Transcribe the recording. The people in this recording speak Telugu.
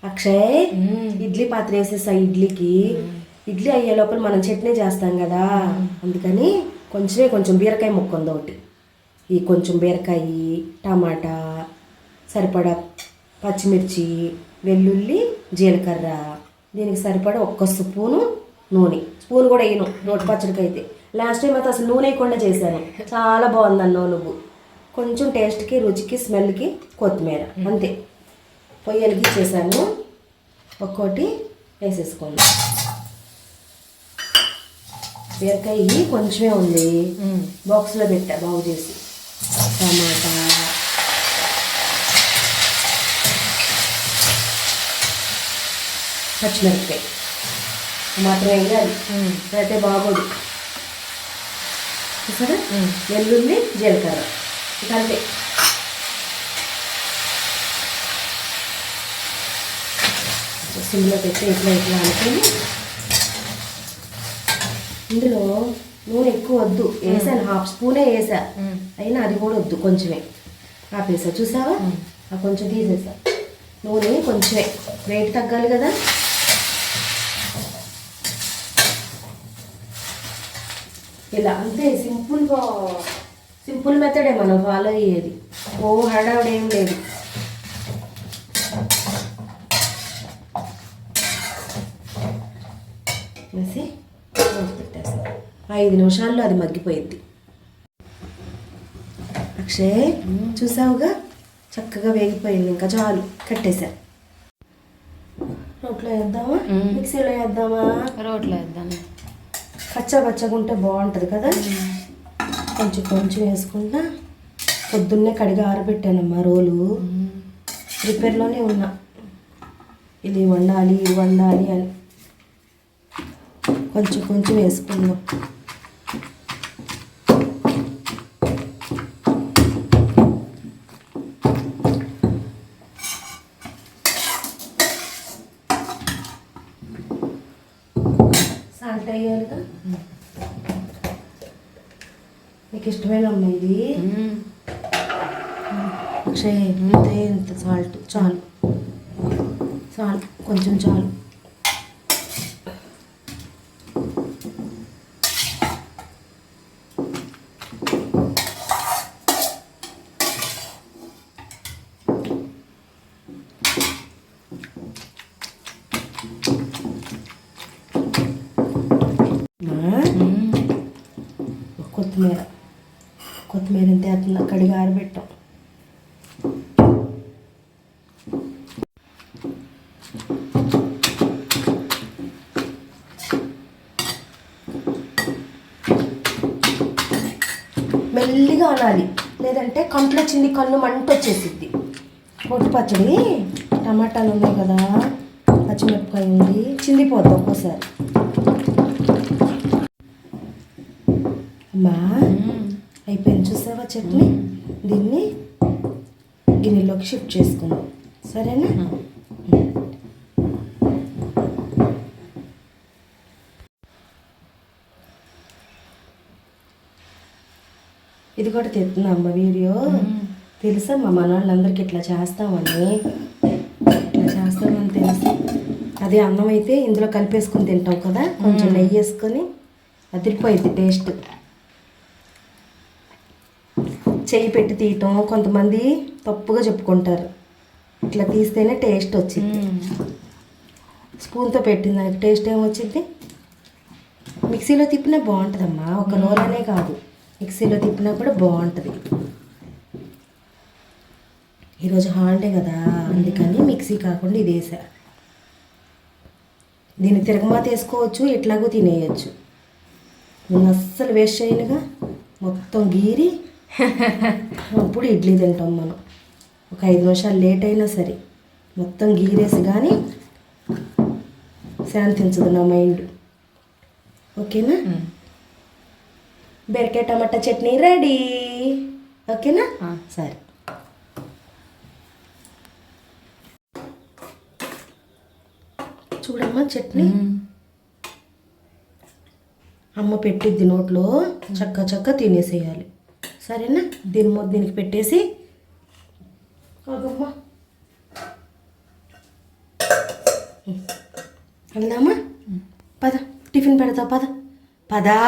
అక్షయ్ ఇడ్లీ పాత్ర వేసేసా ఇడ్లీకి. ఇడ్లీ అయ్యే లోపల మనం చట్నీ చేస్తాం కదా, అందుకని కొంచెం బీరకాయ ముక్క ఉంది ఒకటి. ఈ కొంచెం బీరకాయ, టమాటా, సరిపడా పచ్చిమిర్చి, వెల్లుల్లి, జీలకర్ర, దీనికి సరిపడా ఒక్క స్పూను నూనె. స్పూన్ కూడా వేయను రోటి పచ్చడికి అయితే. లాస్ట్ టైం అయితే అసలు నూనె వేయకుండా చేశాను, చాలా బాగుంది అన్నావు నువ్వు. కొంచెం టేస్ట్కి, రుచికి, స్మెల్కి కొత్తిమీర, అంతే. పొయ్యి వెలిగించేసాను, ఒక్కోటి వేసేసుకోండి. బీరకాయ కొంచెమే ఉంది, బాక్స్లో పెట్టా బాగు చేసి. టమాటా, పచ్చిమిరపకాయ మాత్రం వేయాలి, అయితే బాగోదు. చూసారా, వెల్లుల్లి, జీలకర్ర, ఇక అంతే. సిమ్లో పెట్టి ఇట్లా అనుకుని, ఇందులో నూనె ఎక్కువ వద్దు, వేసాను హాఫ్ స్పూనే వేసా, అయినా అది కూడా వద్దు, కొంచెమే ఆపేసా. చూసావా, కొంచెం తీసేసా. నూనె కొంచెమే, వెయిట్ తగ్గాలి కదా. ఇలా అంతే, సింపుల్ మెథడే మనం ఫాలో అయ్యేది, ఓ హడావుడేం లేదు. వేసి పెట్టేస్తాం, 5 నిమిషాల్లో అది మగ్గిపోయింది. అక్షయ్ చూసావుగా, చక్కగా వేగిపోయింది, ఇంకా చాలు, కట్టేసా. రోట్లో వేద్దామా, మిక్సీలో వేద్దామా? రోట్లో వేద్దాం, పచ్చగా ఉంటే బాగుంటుంది కదా. కొంచెం వేసుకుంటా. పొద్దున్నే కడిగి ఆరబెట్టానమ్మా రోలు, ప్రిపేర్లోనే ఉన్నా, ఇది వండాలి అని. కొంచెం వేసుకుందాం. సాల్ట్ వేయాలిగా, నీకు ఇష్టమైన అమ్మ ఇది. అక్షయ్ ఇంత సాల్ట్ చాలు, కొంచెం చాలు. కొత్తిమీర ఎంత వేస్తున్నా, కడిగి ఆరబెట్టాం. మెల్లిగా అనాలి, లేదంటే కంట్లో చింది కన్ను మంట వచ్చేసిద్ది. పొట్టు పచ్చడి, టమాటాలు ఉన్నాయి కదా, పచ్చిమిరపకాయ ఉంది, చిందిపోద్ది ఒక్కోసారి. అమ్మా అయిపోయింది, చూసావా చట్నీ. దీన్ని గిన్నెలోకి షిఫ్ట్ చేసుకుందాం, సరేనా? ఇది కూడా తెస్తున్నా అమ్మ వీడియో, తెలుసా మా మనవాళ్ళందరికీ ఇట్లా చేస్తామని తెలుసు. అదే అన్నం అయితే ఇందులో కలిపేసుకొని తింటాం కదా, కొంచెం నెయ్యి వేసుకొని అదిరిపోయింది టేస్ట్. చెయ్యి పెట్టి తీయటం కొంతమంది తప్పుగా చెప్పుకుంటారు, ఇట్లా తీస్తేనే టేస్ట్ వచ్చింది. స్పూన్తో పెట్టిన దానికి టేస్ట్ ఏమొచ్చింది? మిక్సీలో తిప్పినా బాగుంటుందమ్మా, ఒక రోలనే కాదు, మిక్సీలో తిప్పినా కూడా బాగుంటుంది. ఈరోజు హాలిడే కదా, అందుకని మిక్సీ కాకుండా ఇది వేసా. దీన్ని తిరగమాత వేసుకోవచ్చు, ఎట్లాగో తినేయచ్చు. నేను అస్సలు వేస్ట్ చేయనుగా, మొత్తం గీరి అప్పుడు ఇడ్లీ తింటాం మనం. ఒక 5 నిమిషాలు లేట్ అయినా సరే మొత్తం గీరేసి కానీ శాంతించదు నా మైండ్. ఓకేనా? బీరకాయ టమాటా చట్నీ రెడీ. ఓకేనా? సరే. చూడమ్మా చట్నీ, అమ్మ పెట్టిద్ది నోట్లో, చక్క తినేసేయాలి, సరేనా? దీనికి పెట్టేసి అదమ్మా వెళ్దామా పద టిఫిన్ పెడతావు పద పదా